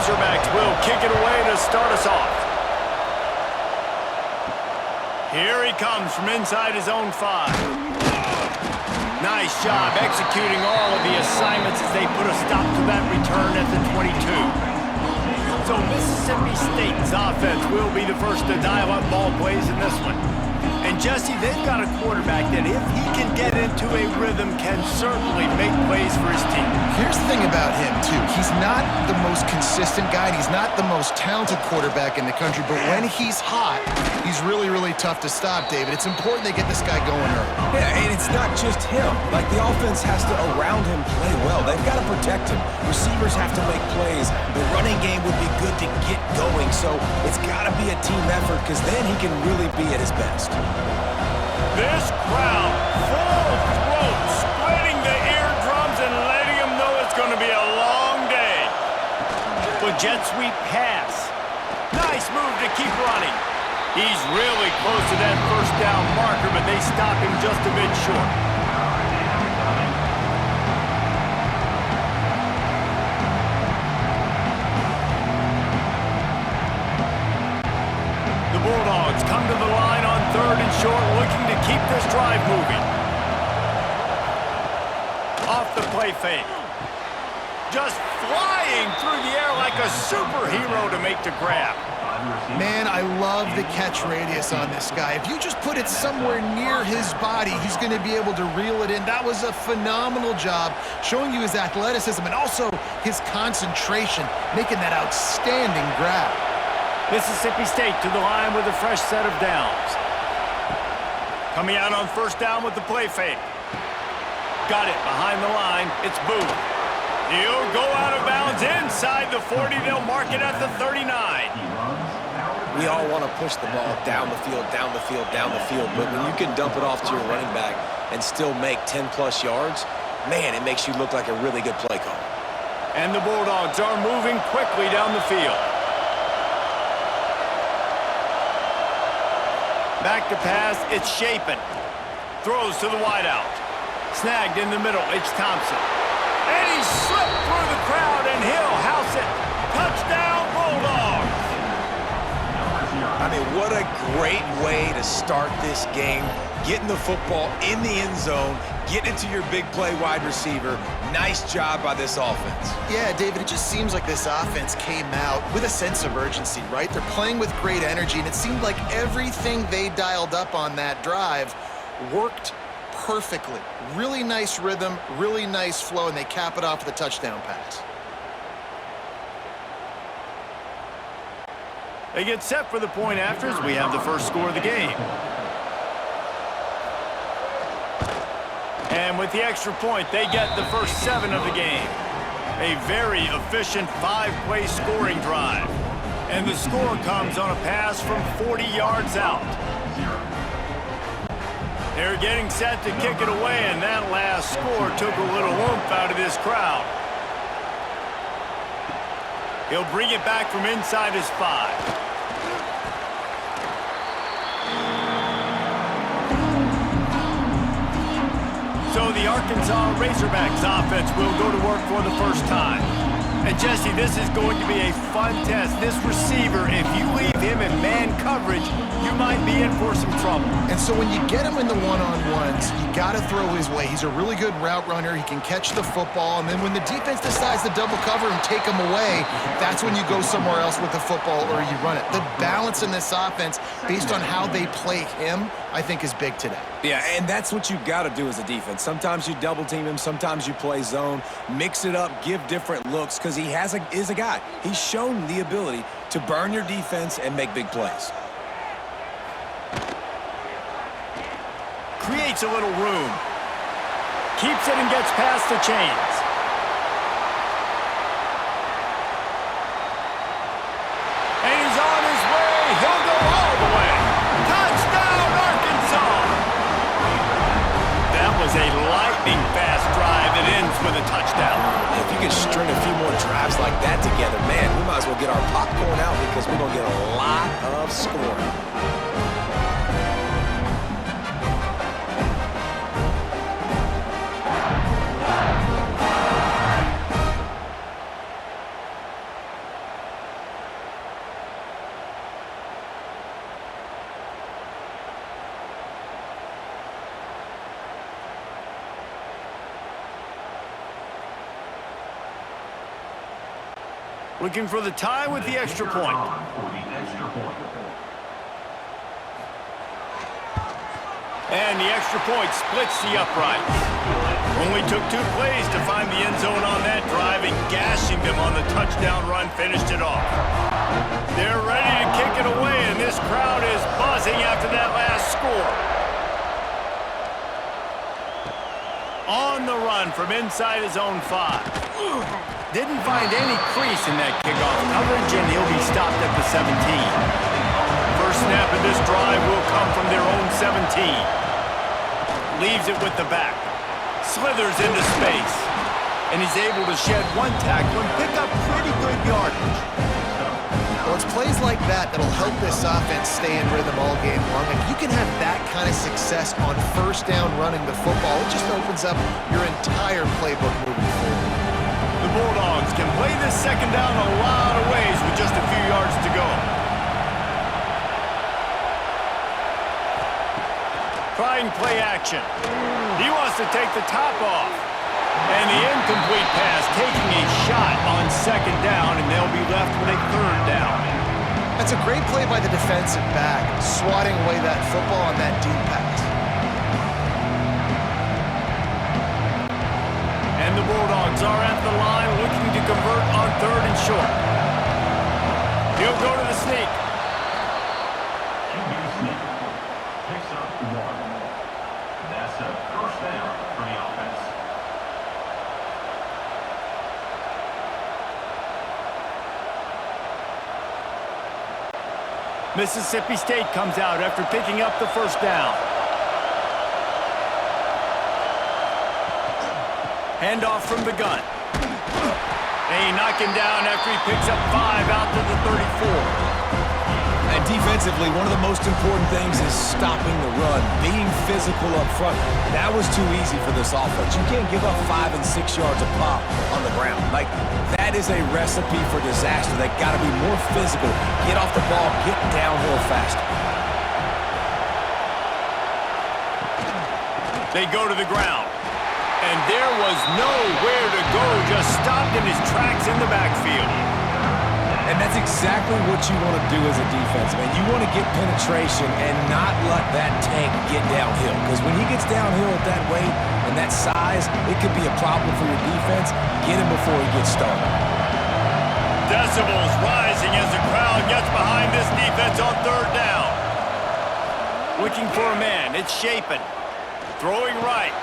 Razorbacks will kick it away to start us off. Here he comes from inside his own 5. Nice job executing all of the assignments as they put a stop to that return at the 22. So Mississippi State's offense will be the first to dial up ball plays in this one. And Jesse, they've got a quarterback that if he can get into a rhythm can certainly make plays for his team. Here's the thing about him, too. He's not the most consistent guy. He's not the most talented quarterback in the country. But when he's hot, he's really, really tough to stop, David. It's important they get this guy going early. Yeah, and it's not just him. Like, the offense has to, around him, play well. They've got to protect him. Receivers have to make plays. The running game would be good to get going. So it's got to be a team effort because then he can really be at his best. This crowd, full throat, splitting the eardrums and letting them know it's going to be a long day. But jet sweep pass. Nice move to keep running. He's really close to that first down marker, but they stop him just a bit short. The Bulldogs come to the line on 3rd and short, looking to keep this drive moving. Off the play fake. Just flying through the air like a superhero to make the grab. Man, I love the catch radius on this guy. If you just put it somewhere near his body, he's going to be able to reel it in. That was a phenomenal job, showing you his athleticism and also his concentration, making that outstanding grab. Mississippi State to the line with a fresh set of downs. Coming out on 1st down with the play fake. Got it behind the line. It's Booth. He'll go out of bounds inside the 40. They'll mark it at the 39. We all want to push the ball down the field, down the field, down the field. But when you can dump it off to your running back and still make 10-plus yards, man, it makes you look like a really good play call. And the Bulldogs are moving quickly down the field. Back to pass, it's Shapen. Throws to the wideout. Snagged in the middle, it's Thompson. And he slipped through the crowd, and he'll house it. Touchdown, Bulldogs! I mean, what a great way to start this game. Getting the football in the end zone, getting it to your big play wide receiver. Nice job by this offense. Yeah, David, it just seems like this offense came out with a sense of urgency, right? They're playing with great energy, and it seemed like everything they dialed up on that drive worked perfectly. Really nice rhythm, really nice flow, and they cap it off with a touchdown pass. They get set for the point afters. We have the first score of the game. And with the extra point, they get the first 7 of the game. A very efficient 5-play scoring drive. And the score comes on a pass from 40 yards out. They're getting set to kick it away, and that last score took a little oomph out of this crowd. He'll bring it back from inside his 5. So the Arkansas Razorbacks offense will go to work for the first time. And Jesse, this is going to be a fun test. This receiver, if you leave him in man coverage, you might be in for some trouble. And so when you get him in the one-on-ones, you got to throw his way. He's a really good route runner. He can catch the football. And then when the defense decides to double cover and take him away, that's when you go somewhere else with the football or you run it. The balance in this offense, based on how they play him, I think is big today. Yeah, and that's what you got to do as a defense. Sometimes you double team him, sometimes you play zone, mix it up, give different looks, because he is a guy. He's shown the ability to burn your defense and make big plays. Creates a little room. Keeps it and gets past the chains. And he's on his way. He'll go all the way. Touchdown, Arkansas! That was a lightning-fast drive that ends with a touchdown. If you can string a few more drives like that together, man, we might as well get our popcorn out because we're going to get a lot of scoring. Looking for the tie with the extra point. And the extra point splits the uprights. Only took 2 plays to find the end zone on that drive, and gashing them on the touchdown run finished it off. They're ready to kick it away, and this crowd is buzzing after that last score. On the run from inside his own 5. Didn't find any crease in that kickoff coverage, and he'll be stopped at the 17. First snap of this drive will come from their own 17. Leaves it with the back. Slithers into space. And he's able to shed 1 tackle and pick up pretty good yardage. Well, it's plays like that that'll help this offense stay in rhythm all game long. If you can have that kind of success on first down running the football, it just opens up your entire playbook moving forward. The Bulldogs can play this second down a lot of ways with just a few yards to go. Trying play action. He wants to take the top off. And the incomplete pass taking a shot on second down, and they'll be left with a third down. That's a great play by the defensive back, swatting away that football on that deep pass. And the Bulldogs are at the line looking to convert on 3rd and short. He'll go to the sneak. Picks up 1. That's a first down for the offense. Mississippi State comes out after picking up the first down. Handoff from the gun. They knock him down after he picks up 5 out to the 34. And defensively, one of the most important things is stopping the run, being physical up front. That was too easy for this offense. You can't give up 5 and 6 yards a pop on the ground. Like, that is a recipe for disaster. They got to be more physical, get off the ball, get downhill faster. They go to the ground. And there was nowhere to go, just stopped in his tracks in the backfield. And that's exactly what you want to do as a defense, man. You want to get penetration and not let that tank get downhill. Because when he gets downhill at that weight and that size, it could be a problem for your defense. Get him before he gets started. Decibels rising as the crowd gets behind this defense on 3rd down. Looking for a man. It's Shapen. Throwing right.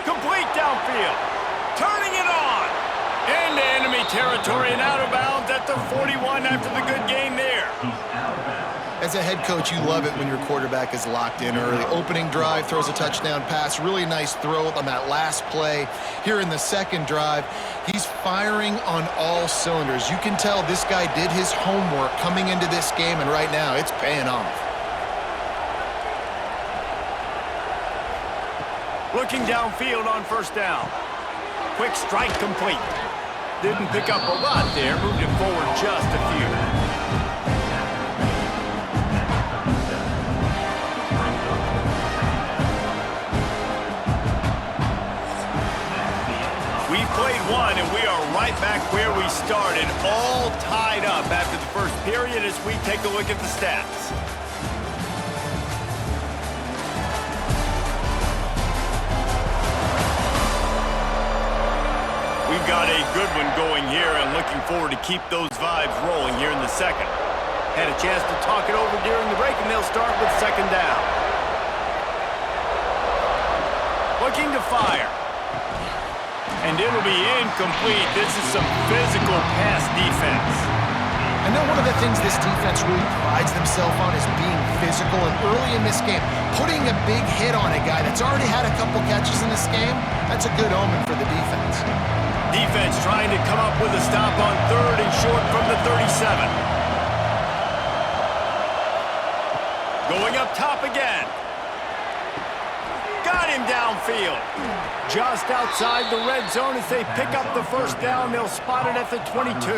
Complete downfield. Turning it on. Into enemy territory and out of bounds at the 41 after the good game there. As a head coach, you love it when your quarterback is locked in early. Opening drive, throws a touchdown pass. Really nice throw on that last play. Here in the second drive, he's firing on all cylinders. You can tell this guy did his homework coming into this game, and right now it's paying off. Looking downfield on first down. Quick strike complete. Didn't pick up a lot there, moved it forward just a few. We've played 1, and we are right back where we started, all tied up after the first period as we take a look at the stats. We've got a good one going here and looking forward to keep those vibes rolling here in the second. Had a chance to talk it over during the break, and they'll start with second down. Looking to fire. And it'll be incomplete. This is some physical pass defense. I know one of the things this defense really prides themselves on is being physical, and early in this game, putting a big hit on a guy that's already had a couple catches in this game, that's a good omen for the defense. Defense trying to come up with a stop on 3rd and short from the 37. Going up top again. Got him downfield. Just outside the red zone as they pick up the first down. They'll spot it at the 22.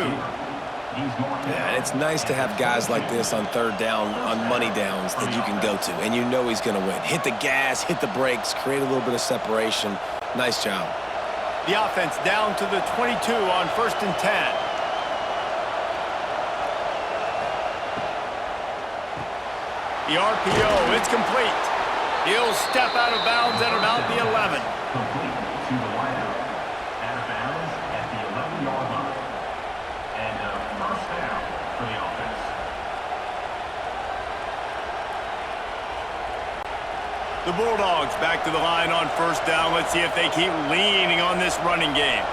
Yeah, it's nice to have guys like this on 3rd down, on money downs that you can go to, and you know he's going to win. Hit the gas, hit the brakes, create a little bit of separation. Nice job. The offense down to the 22 on 1st and 10. The RPO, it's complete. He'll step out of bounds at about the 11. Complete to the wideout. Out of bounds at the 11-yard line. And a first down for the offense. The Bulldogs back to the line on first down. Let's see if they keep leaning on this running game.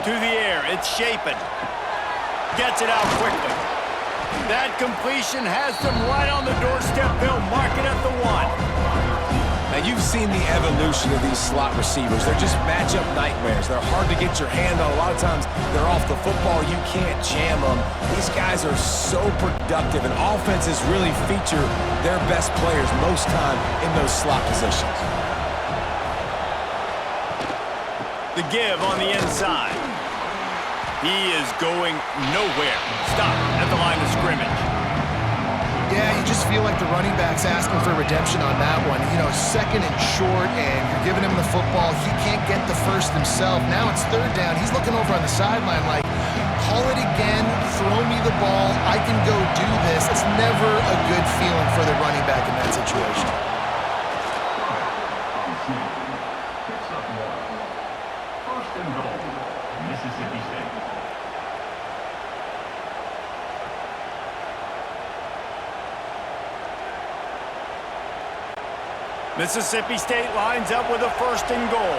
To the air, it's Shapen. Gets it out quickly. That completion has them right on the doorstep. They'll mark it at the 1. Now, you've seen the evolution of these slot receivers. They're just matchup nightmares. They're hard to get your hand on. A lot of times, they're off the football. You can't jam them. These guys are so productive, and offenses really feature their best players most time in those slot positions. The give on the inside. He is going nowhere. Stop at the line of scrimmage. Yeah, you just feel like the running back's asking for redemption on that one. You know, second and short, and you're giving him the football. He can't get the first himself. Now it's third down. He's looking over on the sideline like, call it again, throw me the ball, I can go do this. It's never a good feeling for the running back in that situation. Picks up 1. First and goal, Mississippi State. Mississippi State lines up with a first and goal.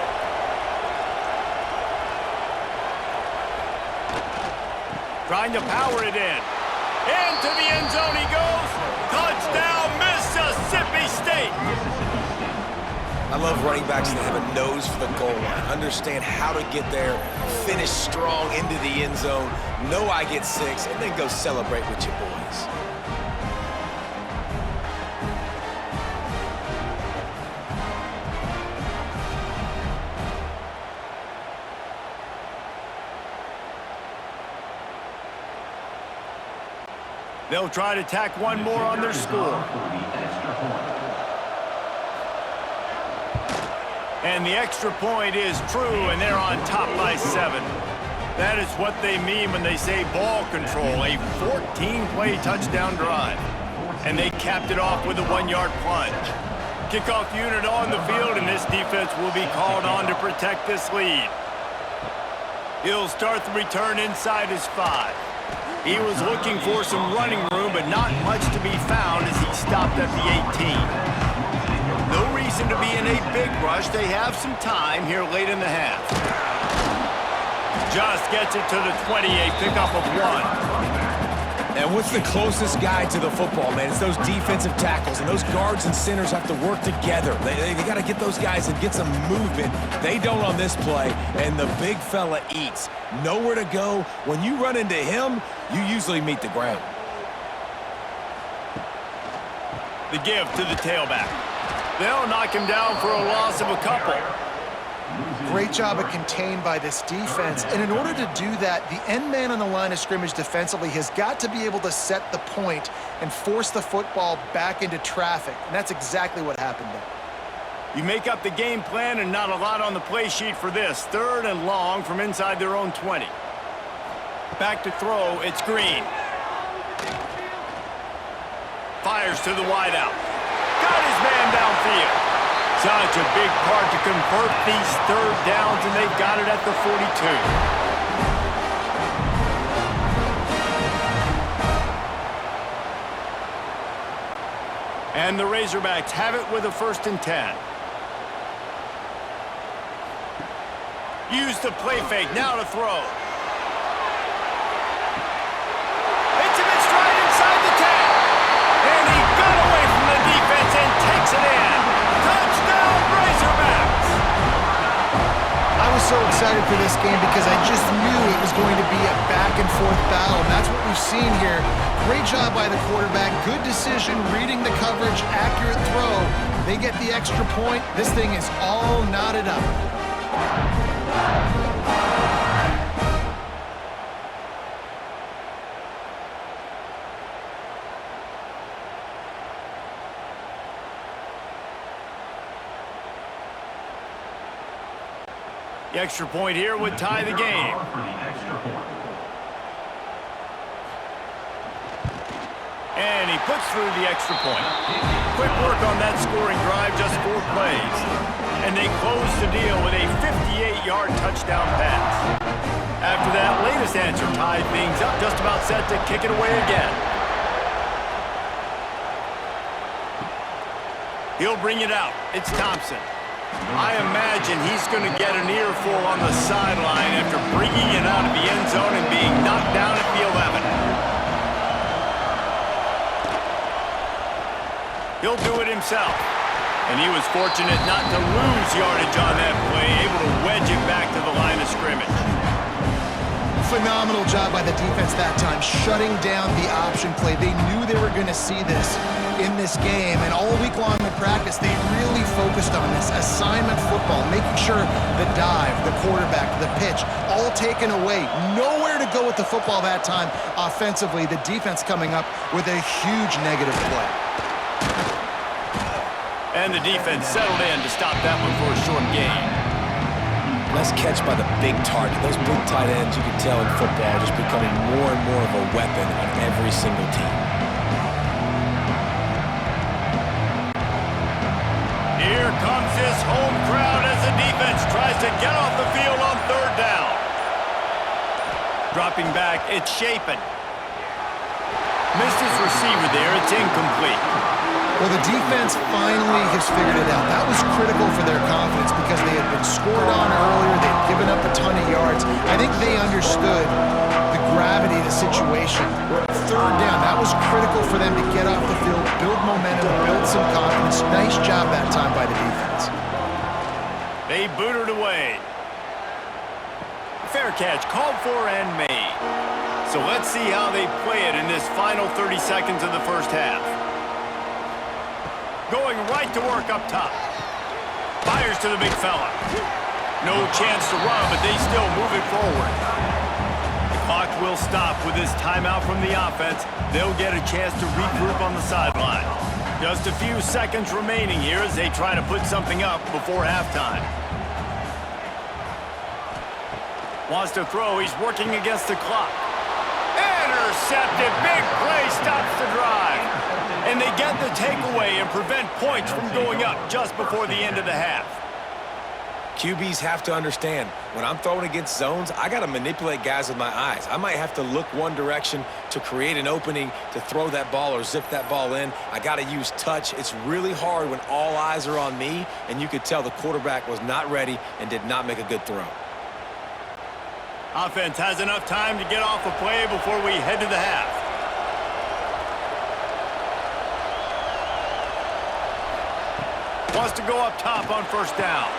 Trying to power it in. Into the end zone he goes. Touchdown, Mississippi State. I love running backs that have a nose for the goal line, understand how to get there, finish strong into the end zone, know I get 6, and then go celebrate with your boys. They'll try to tack one more on their score. And the extra point is true, and they're on top by 7. That is what they mean when they say ball control, a 14-play touchdown drive. And they capped it off with a 1-yard plunge. Kickoff unit on the field, and this defense will be called on to protect this lead. He'll start the return inside his 5. He was looking for some running room, but not much to be found as he stopped at the 18. No reason to be in a big rush. They have some time here late in the half. Just gets it to the 20, a pickup of 1. And what's the closest guy to the football, man? It's those defensive tackles, and those guards and centers have to work together. They got to get those guys and get some movement. They don't on this play, and the big fella eats. Nowhere to go. When you run into him, you usually meet the ground. The give to the tailback. They'll knock him down for a loss of a couple. Great job of contained by this defense. And in order to do that, the end man on the line of scrimmage defensively has got to be able to set the point and force the football back into traffic. And that's exactly what happened there. You make up the game plan and not a lot on the play sheet for this. Third and long from inside their own 20. Back to throw, it's Green. Fires to the wideout. Got his man downfield. Such a big part to convert these third downs, and they've got it at the 42. And the Razorbacks have it with a 1st and 10. Use the play fake, now to throw. It's him in stride inside the 10. And he got away from the defense and takes it in. Touchdown, Razorbacks! I was so excited for this game because I just knew it was going to be a back-and-forth battle. And that's what we've seen here. Great job by the quarterback. Good decision, reading the coverage, accurate throw. They get the extra point. This thing is all knotted up. The extra point here would tie the game. And he puts through the extra point. Quick work on that scoring drive, just 4 plays. And they close the deal with a 58-yard touchdown pass. After that latest answer tied things up, just about set to kick it away again. He'll bring it out. It's Thompson. I imagine he's going to get an earful on the sideline after bringing it out of the end zone and being knocked down at the 11. He'll do it himself. And he was fortunate not to lose yardage on that play, able to wedge it back to the line of scrimmage. Phenomenal job by the defense that time, shutting down the option play. They knew they were going to see this in this game, and all week long in practice, they really focused on this assignment football, making sure the dive, the quarterback, the pitch, all taken away. Nowhere to go with the football that time offensively. The defense coming up with a huge negative play. And the defense settled in to stop that one for a short gain. Nice catch by the big target. Those big tight ends, you can tell in football, just becoming more and more of a weapon on every single team. Here comes this home crowd as the defense tries to get off the field on 3rd down. Dropping back, it's Shapen. Missed his receiver there, it's incomplete. Well, the defense finally has figured it out. That was critical for their confidence because they had been scored on earlier. They'd given up a ton of yards. I think they understood the gravity of the situation. 3rd down, that was critical for them to get off the field, build momentum, build some confidence. Nice job that time by the defense. They booted away. Fair catch, called for and made. So let's see how they play it in this final 30 seconds of the first half. Going right to work up top. Fires to the big fella. No chance to run, but they still move it forward. The clock will stop with this timeout from the offense. They'll get a chance to regroup on the sideline. Just a few seconds remaining here as they try to put something up before halftime. Wants to throw. He's working against the clock. Intercepted. Big play stops the drive. And they get the takeaway and prevent points from going up just before the end of the half. QBs have to understand, when I'm throwing against zones, I got to manipulate guys with my eyes. I might have to look one direction to create an opening to throw that ball or zip that ball in. I got to use touch. It's really hard when all eyes are on me, and you could tell the quarterback was not ready and did not make a good throw. Offense has enough time to get off a play before we head to the half. Wants to go up top on 1st down.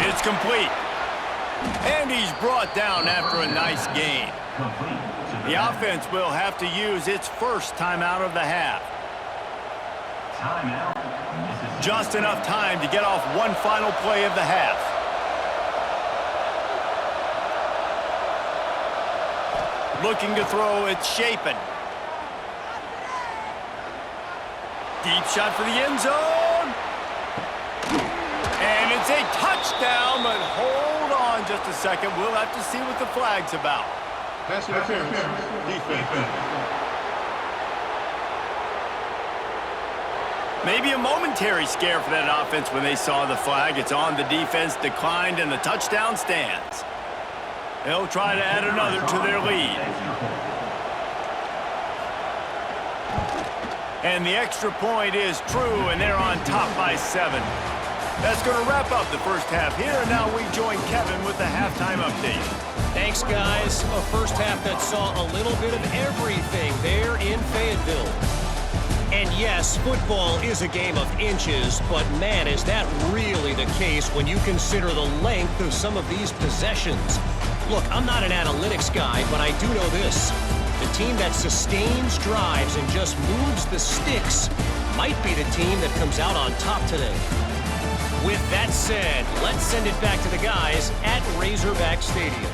It's complete. And he's brought down after a nice gain. The offense will have to use its first timeout of the half. Just enough time to get off one final play of the half. Looking to throw, it's Shapen. Deep shot for the end zone. And it's a touchdown, but hold on just a second. We'll have to see what the flag's about. Pass interference. Defense. Maybe a momentary scare for that offense when they saw the flag. It's on, the defense declined, and the touchdown stands. They'll try to add another to their lead. And the extra point is true, and they're on top by 7. That's going to wrap up the first half here, and now we join Kevin with the halftime update. Thanks, guys. A first half that saw a little bit of everything there in Fayetteville. And yes, football is a game of inches, but man, is that really the case when you consider the length of some of these possessions. Look, I'm not an analytics guy, but I do know this. The team that sustains drives and just moves the sticks might be the team that comes out on top today. With that said, let's send it back to the guys at Razorback Stadium.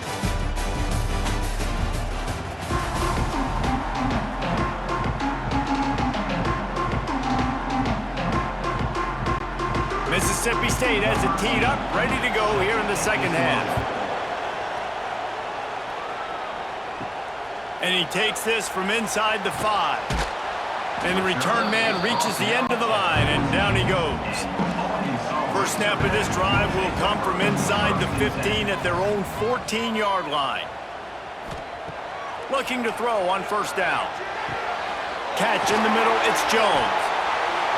Mississippi State has it teed up, ready to go here in the second half. And he takes this from inside the 5. And the return man reaches the end of the line, and down he goes. First snap of this drive will come from inside the 15 at their own 14-yard line. Looking to throw on first down. Catch in the middle, it's Jones.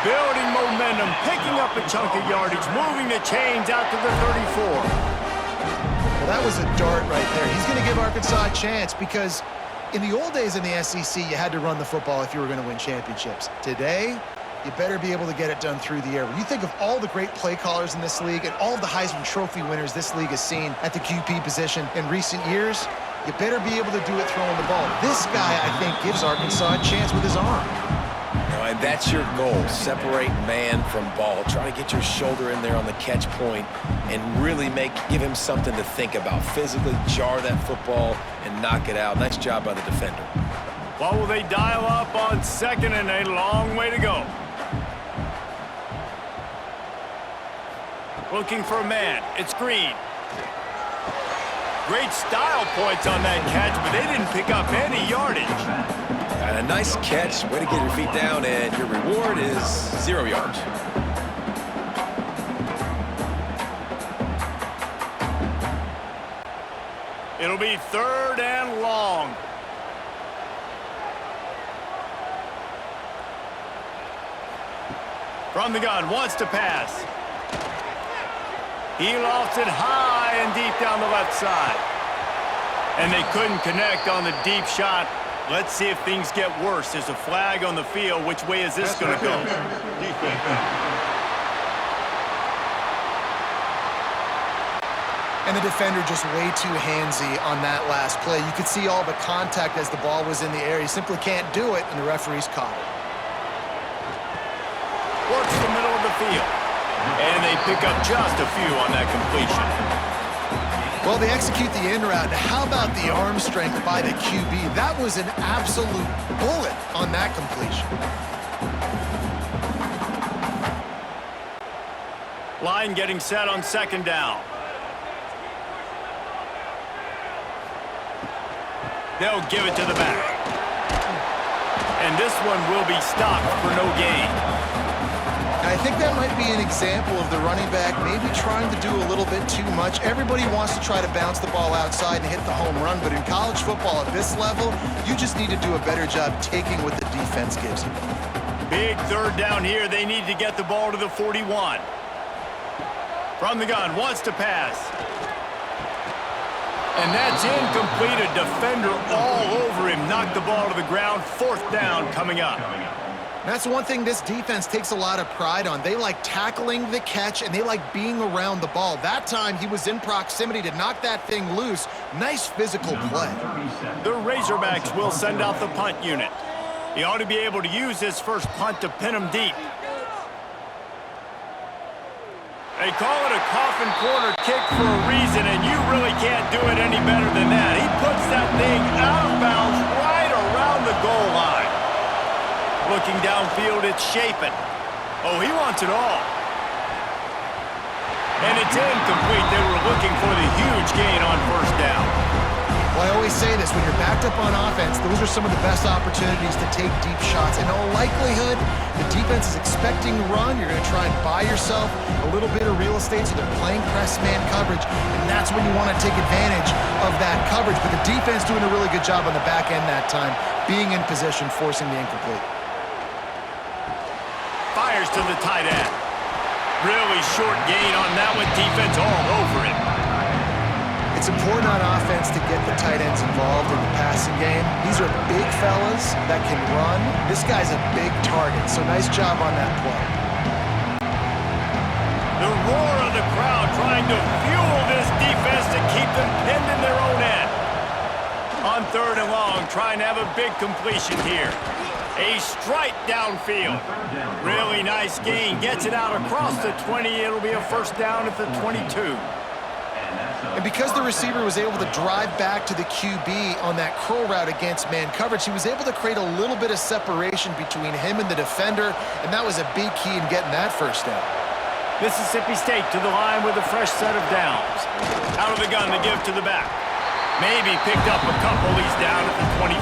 Building momentum, picking up a chunk of yardage, moving the chains out to the 34. Well, that was a dart right there. He's going to give Arkansas a chance because in the old days in the SEC, you had to run the football if you were going to win championships. Today, you better be able to get it done through the air. When you think of all the great play callers in this league and all of the Heisman Trophy winners this league has seen at the QB position in recent years, you better be able to do it throwing the ball. This guy, I think, gives Arkansas a chance with his arm. And that's your goal, separate man from ball. Try to get your shoulder in there on the catch point and really give him something to think about. Physically jar that football and knock it out. Nice job by the defender. What will they dial up on second and a long way to go? Looking for a man. It's Green. Great style points on that catch, but they didn't pick up any yardage. A nice catch, way to get your feet down, and your reward is 0 yards. It'll be third and long. From the gun, wants to pass. He lofts it high and deep down the left side. And they couldn't connect on the deep shot. Let's see if things get worse. There's a flag on the field. Which way is this going to go? Defense. And the defender just way too handsy on that last play. You could see all the contact as the ball was in the air. He simply can't do it, and the referee's caught it. Works the middle of the field. And they pick up just a few on that completion. Well, they execute the in route. How about the arm strength by the QB? That was an absolute bullet on that completion. Line getting set on second down. They'll give it to the back. And this one will be stopped for no gain. I think that might be an example of the running back maybe trying to do a little bit too much. Everybody wants to try to bounce the ball outside and hit the home run, but in college football at this level, you just need to do a better job taking what the defense gives you. Big third down here. They need to get the ball to the 41. From the gun, wants to pass. And that's incomplete. A defender all over him. Knocked the ball to the ground. Fourth down coming up. That's one thing this defense takes a lot of pride on. They like tackling the catch, and they like being around the ball. That time, he was in proximity to knock that thing loose. Nice physical play. The Razorbacks will send out the punt unit. He ought to be able to use his first punt to pin him deep. They call it a coffin corner kick for a reason, and you really can't do it any better than that. He puts that thing out of bounds right around the goal line. Looking downfield, it's Shapen. Oh, he wants it all. And it's incomplete. They were looking for the huge gain on first down. Well, I always say this, when you're backed up on offense, those are some of the best opportunities to take deep shots. In all likelihood, the defense is expecting a run. You're going to try and buy yourself a little bit of real estate, so they're playing press man coverage, and that's when you want to take advantage of that coverage. But the defense doing a really good job on the back end that time, being in position, forcing the incomplete. Fires to the tight end. Really short gain on that one. Defense all over it. It's important on offense to get the tight ends involved in the passing game. These are big fellas that can run. This guy's a big target, so nice job on that play. The roar of the crowd trying to fuel this defense to keep them pinned in their own end. On third and long, trying to have a big completion here. A strike downfield. Really nice gain. Gets it out across the 20. It'll be a first down at the 22. And because the receiver was able to drive back to the QB on that curl route against man coverage, he was able to create a little bit of separation between him and the defender, and that was a big key in getting that first down. Mississippi State to the line with a fresh set of downs. Out of the gun to give to the back. Maybe picked up a couple. He's down at the 24.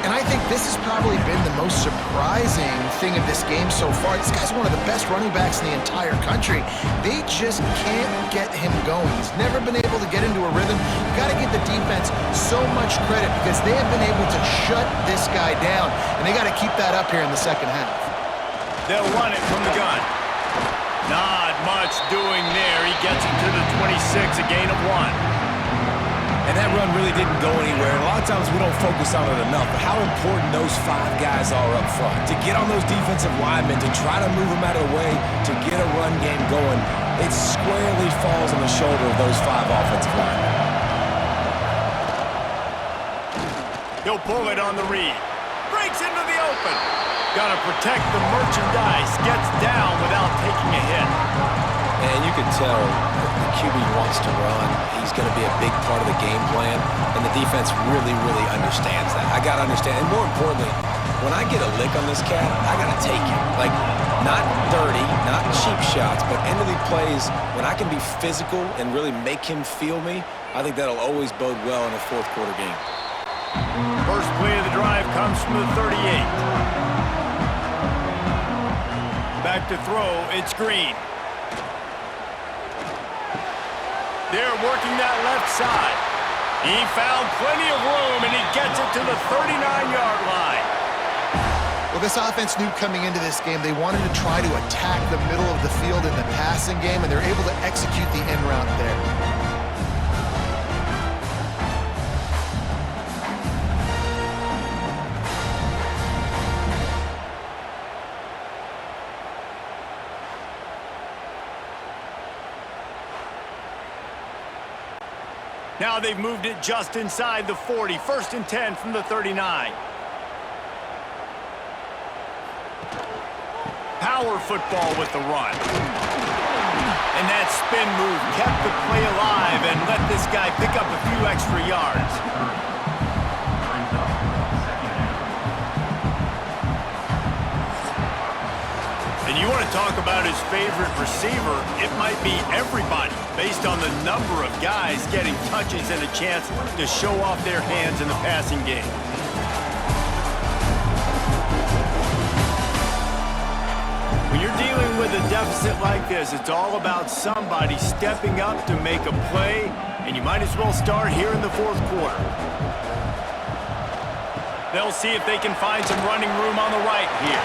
And I think this has probably been the most surprising thing of this game so far. This guy's one of the best running backs in the entire country. They just can't get him going. He's never been able to get into a rhythm. You got to give the defense so much credit because they have been able to shut this guy down, and they got to keep that up here in the second half. They'll run it from the gun. Not much doing there. He gets it to the 26, a gain of 1. And that run really didn't go anywhere. A lot of times we don't focus on it enough, but how important those 5 guys are up front. To get on those defensive linemen, to try to move them out of the way, to get a run game going, it squarely falls on the shoulder of those 5 offensive linemen. He'll pull it on the read. Breaks into the open. Got to protect the merchandise. Gets down without taking a hit. And you can tell the QB wants to run. He's going to be a big part of the game plan, and the defense really, really understands that. I got to understand, and more importantly, when I get a lick on this cat, I got to take it. Like, not dirty, not cheap shots, but end of the plays, when I can be physical and really make him feel me, I think that'll always bode well in a fourth quarter game. First play of the drive comes from the 38. Back to throw, it's Green. They're working that left side. He found plenty of room, and he gets it to the 39-yard line. Well, this offense knew coming into this game they wanted to try to attack the middle of the field in the passing game, and they're able to execute the end route there. Now they've moved it just inside the 40. First and 10 from the 39. Power football with the run. And that spin move kept the play alive and let this guy pick up a few extra yards. And you want to talk about his favorite receiver, it might be everybody, based on the number of guys getting touches and a chance to show off their hands in the passing game. When you're dealing with a deficit like this, it's all about somebody stepping up to make a play, and you might as well start here in the fourth quarter. They'll see if they can find some running room on the right here.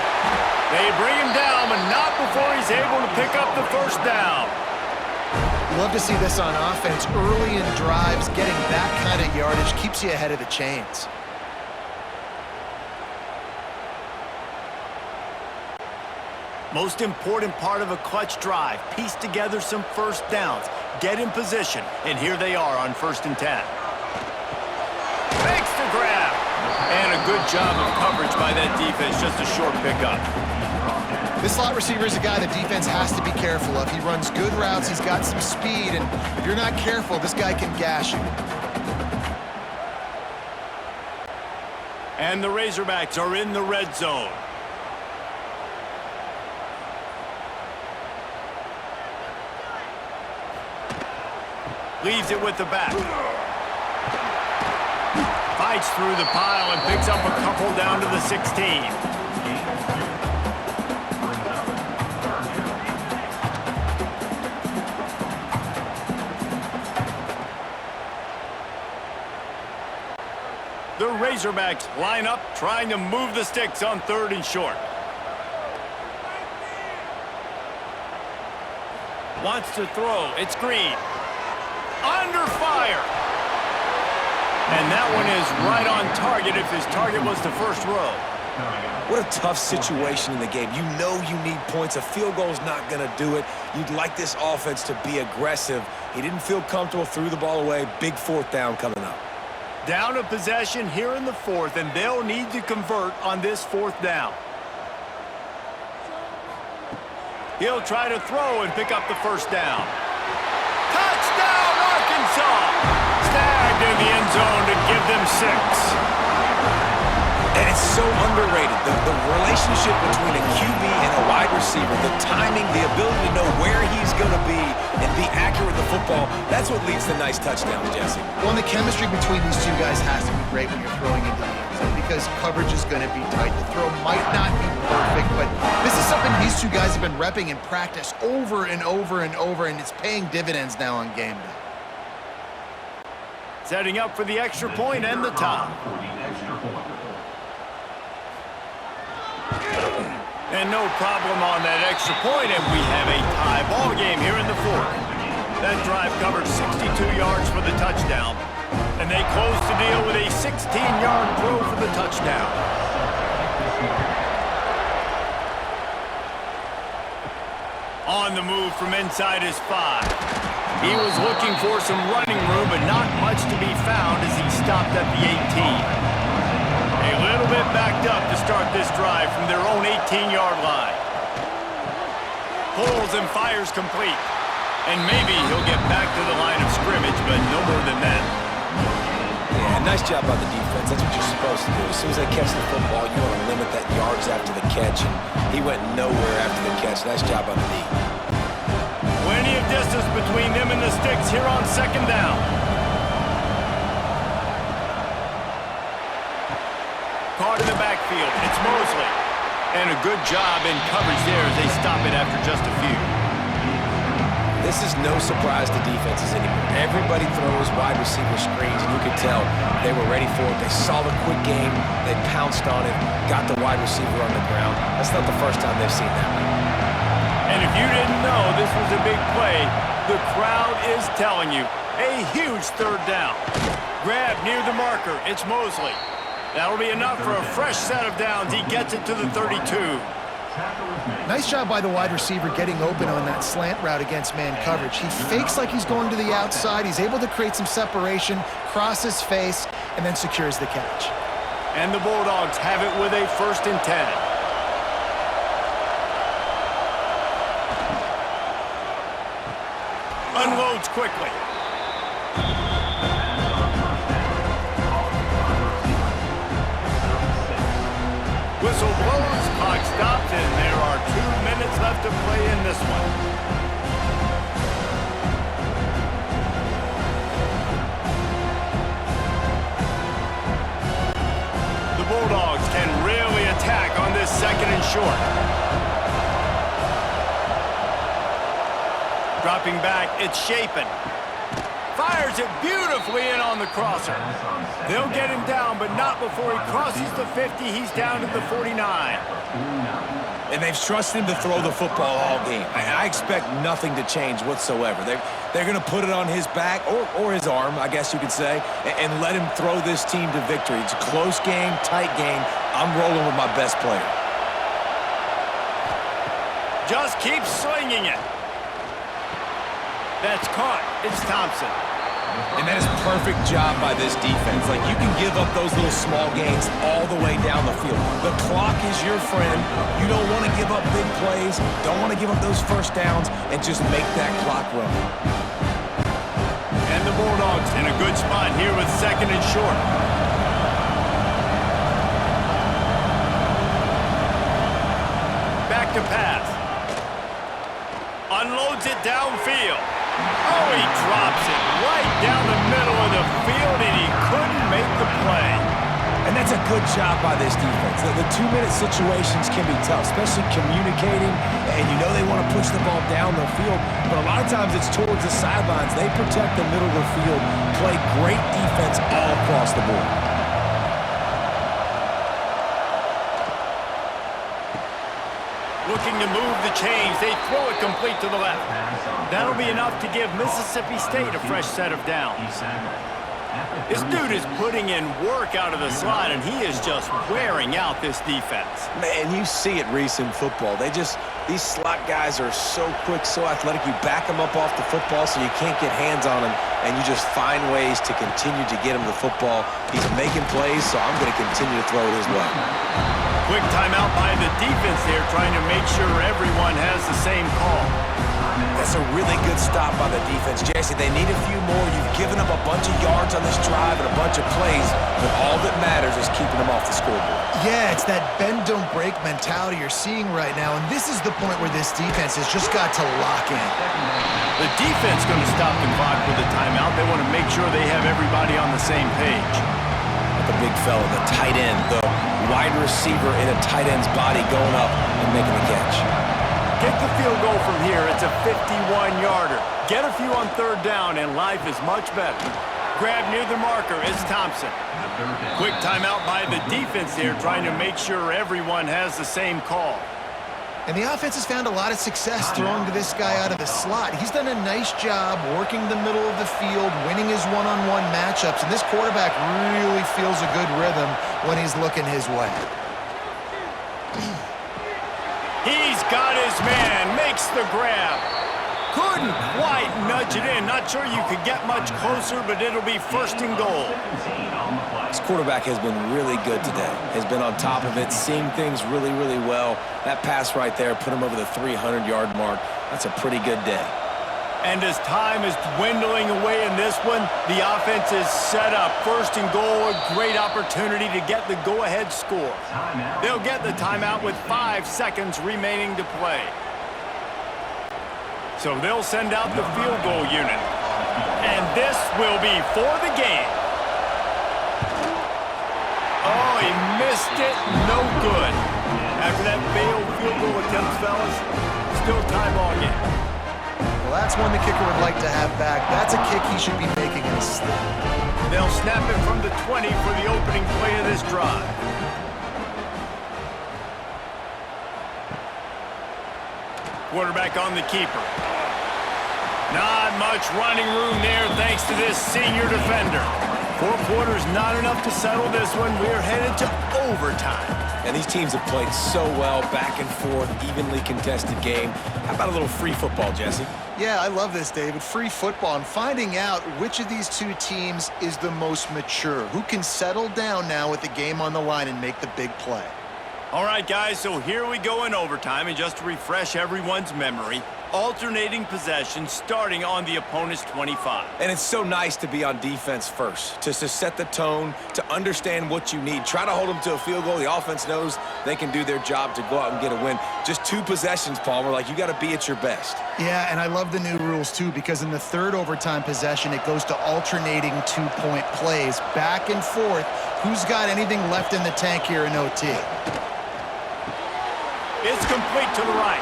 They bring him down, but not before he's able to pick up the first down. Love to see this on offense. Early in drives, getting that kind of yardage keeps you ahead of the chains. Most important part of a clutch drive, piece together some first downs, get in position, and here they are on 1st and 10. Makes the grab. And a good job of coverage by that defense, just a short pickup. This slot receiver is a guy the defense has to be careful of. He runs good routes, he's got some speed, and if you're not careful, this guy can gash you. And the Razorbacks are in the red zone. Leaves it with the back. Fights through the pile and picks up a couple down to the 16. The Razorbacks line up, trying to move the sticks on 3rd and short. Wants to throw. It's Green. Under fire. And that one is right on target if his target was the first row. What a tough situation in the game. You know you need points. A field goal is not going to do it. You'd like this offense to be aggressive. He didn't feel comfortable, threw the ball away. Big 4th down coming up. Down a possession here in the 4th, and they'll need to convert on this 4th down. He'll try to throw and pick up the first down. Touchdown, Arkansas! Snagged in the end zone to give them 6. And it's so underrated. The relationship between a QB and a wide receiver, the timing, the ability to know where he's going to be and be accurate with the football, that's what leads to nice touchdowns, Jesse. Well, and the chemistry between these two guys has to be great when you're throwing into the end zone, because coverage is going to be tight. The throw might not be perfect, but this is something these two guys have been repping in practice over and over and over, and it's paying dividends now on game day. Setting up for the extra point and the tie. And no problem on that extra point, and we have a tie ball game here in the fourth. That drive covered 62 yards for the touchdown, and they close the deal with a 16-yard throw for the touchdown. On the move from inside his 5. He was looking for some running room, but not much to be found as he stopped at the 18. A little bit backed up to start this drive from their own 18-yard line. Pulls and fires complete. And maybe he'll get back to the line of scrimmage, but no more than that. Yeah, nice job by the defense. That's what you're supposed to do. As soon as they catch the football, you want to limit that yards after the catch, and he went nowhere after the catch. Nice job by the D. Plenty of distance between them and the sticks here on second down. Caught in the backfield. It's Mosley. And a good job in coverage there as they stop it after just a few. This is no surprise to defenses anymore. Everybody throws wide receiver screens, and you could tell they were ready for it. They saw the quick game. They pounced on it, got the wide receiver on the ground. That's not the first time they've seen that. And if you didn't know this was a big play, the crowd is telling you. A huge third down. Grab near the marker. It's Mosley. That'll be enough for a fresh set of downs. He gets it to the 32. Nice job by the wide receiver getting open on that slant route against man coverage. He fakes like he's going to the outside. He's able to create some separation, cross his face, and then secures the catch. And the Bulldogs have it with a 1st and 10. Unloads quickly. Whistle blows, clock stops, and there are 2 minutes left to play in this one. The Bulldogs can really attack on this 2nd and short. Dropping back, it's Shapen. Fires it beautifully in on the crosser. They'll get him down, but not before he crosses the 50. He's down to the 49. And they've trusted him to throw the football all game. I expect nothing to change whatsoever. They're going to put it on his back, or his arm, I guess you could say, and let him throw this team to victory. It's a close game, tight game. I'm rolling with my best player. Just keep slinging it. That's caught. It's Thompson. And that is a perfect job by this defense. Like, you can give up those little small gains all the way down the field. The clock is your friend. You don't want to give up big plays. Don't want to give up those first downs, and just make that clock run. And the Bulldogs in a good spot here with 2nd and short. Back to pass. Unloads it downfield. Oh, he drops it right down the middle of the field, and he couldn't make the play. And that's a good job by this defense. The 2-minute situations can be tough, especially communicating, and you know they want to push the ball down the field, but a lot of times it's towards the sidelines. They protect the middle of the field, play great defense all across the board. Looking to move the chains. They throw it complete to the left. That'll be enough to give Mississippi State a fresh set of downs. This dude is putting in work out of the slot, and he is just wearing out this defense. Man, you see it, Reese, in football. These slot guys are so quick, so athletic. You back them up off the football so you can't get hands on them, and you just find ways to continue to get him the football. He's making plays, so I'm going to continue to throw it his way. Quick timeout by the defense there, trying to make sure everyone has the same call. That's a really good stop by the defense, Jesse. They need a few more. You've given up a bunch of yards on this drive and a bunch of plays, but all that matters is keeping them off the scoreboard. Yeah, it's that bend, don't break mentality you're seeing right now, and this is the point where this defense has just got to lock in. The defense going to stop the clock with a timeout. They want to make sure they have everybody on the same page. the big fella, the tight end, the wide receiver in a tight end's body going up and making the catch. Get the field goal from here. It's a 51-yarder. Get a few on third down, and life is much better. Grab near the marker is Thompson. Quick timeout by the defense here, trying to make sure everyone has the same call. And the offense has found a lot of success throwing to this guy out of the slot. He's done a nice job working the middle of the field, winning his one-on-one matchups, and this quarterback really feels a good rhythm when he's looking his way. He's got his man, makes the grab. Couldn't quite nudge it in. Not sure you could get much closer, but it'll be first and goal. This quarterback has been really good today. Has been on top of it, seeing things really, really well. That pass right there put him over the 300-yard mark. That's a pretty good day. And as time is dwindling away in this one, the offense is set up. First and goal, a great opportunity to get the go-ahead score. They'll get the timeout with 5 seconds remaining to play. So they'll send out the field goal unit. And this will be for the game. Oh, he missed it. No good. After that failed field goal attempt, fellas, still tie ball game. Well, that's one the kicker would like to have back. That's a kick he should be making in his sleep. They'll snap it from the 20 for the opening play of this drive. Quarterback on the keeper. Not much running room there thanks to this senior defender. 4 quarters not enough to settle this one. We're headed to overtime. And these teams have played so well, back and forth, evenly contested game. How about a little free football, Jesse? Yeah, I love this, David. Free football. I'm finding out which of these two teams is the most mature, who can settle down now with the game on the line and make the big play. All right, guys, so here we go in overtime, and just to refresh everyone's memory, alternating possession starting on the opponent's 25. And it's so nice to be on defense first, to set the tone, to understand what you need. Try to hold them to a field goal. The offense knows they can do their job to go out and get a win. Just 2 possessions, Palmer, like you got to be at your best. Yeah, and I love the new rules, too, because in the third overtime possession, it goes to alternating 2-point plays, back and forth. Who's got anything left in the tank here in OT? It's complete to the right.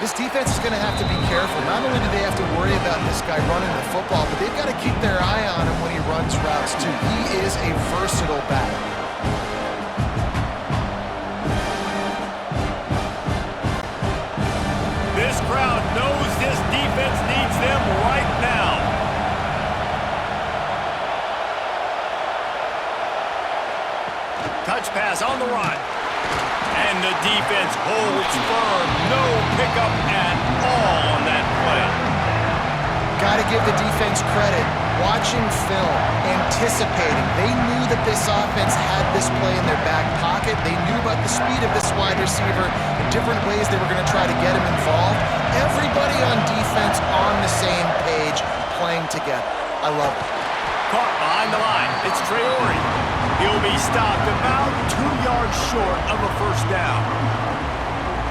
This defense is going to have to be careful. Not only do they have to worry about this guy running the football, but they've got to keep their eye on him when he runs routes, too. He is a versatile back. This crowd knows this defense needs them right now. Touch pass on the run. And the defense holds firm. No pickup at all on that play. Got to give the defense credit. Watching film, anticipating. They knew that this offense had this play in their back pocket. They knew about the speed of this wide receiver, the different ways they were going to try to get him involved. Everybody on defense on the same page, playing together. I love it. Caught behind the line. It's Traore. He'll be stopped about 2 yards short of a first down.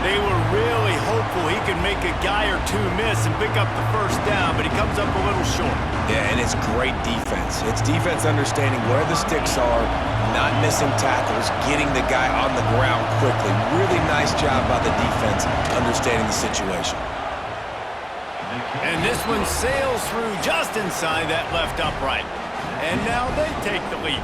They were really hopeful he could make a guy or 2 miss and pick up the first down, but he comes up a little short. Yeah, and it's great defense. It's defense understanding where the sticks are, not missing tackles, getting the guy on the ground quickly. Really nice job by the defense understanding the situation. And this one sails through just inside that left upright. And now they take the lead.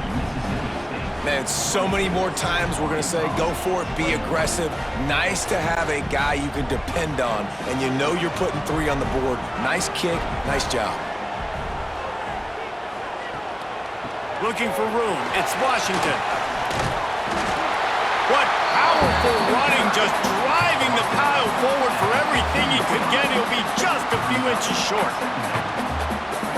Man, so many more times we're going to say, go for it, be aggressive. Nice to have a guy you can depend on, and you know you're putting 3 on the board. Nice kick, nice job. Looking for room. It's Washington. What powerful running, just driving the pile forward for everything he could get. He'll be just a few inches short.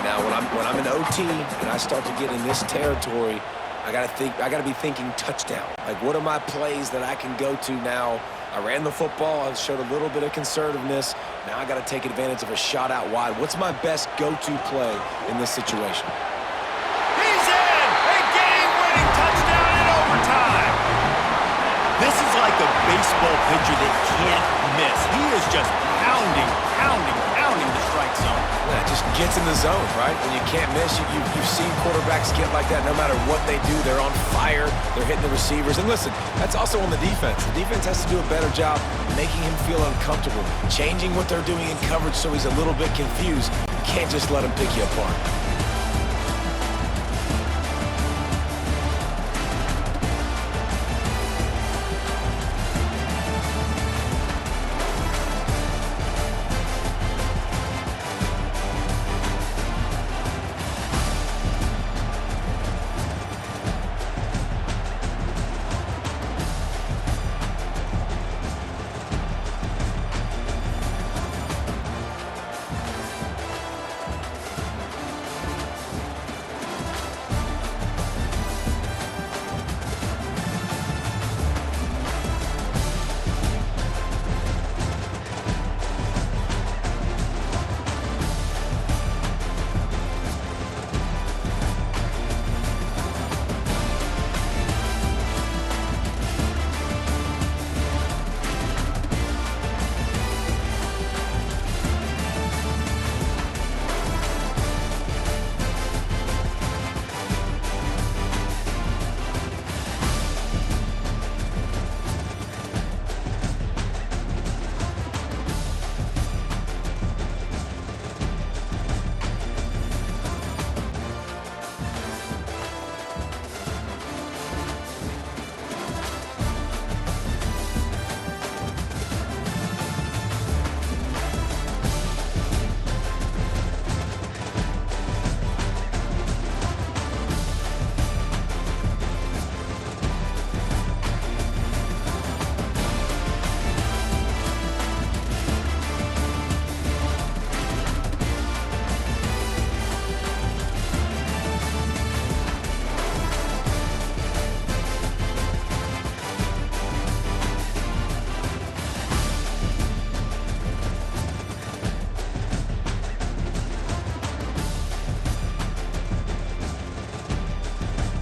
Now, when I'm in OT and I start to get in this territory, I gotta be thinking touchdown. Like, what are my plays that I can go to now? I ran the football. I showed a little bit of conservativeness. Now I got to take advantage of a shot out wide. What's my best go-to play in this situation? He's in! A game-winning touchdown in overtime! This is like a baseball pitcher that can't miss. He is just pounding the strike zone. Yeah, just gets in the zone, right? When you can't miss, you've seen quarterbacks get like that no matter what they do. They're on fire. They're hitting the receivers. And listen, that's also on the defense. The defense has to do a better job making him feel uncomfortable, changing what they're doing in coverage so he's a little bit confused. You can't just let him pick you apart.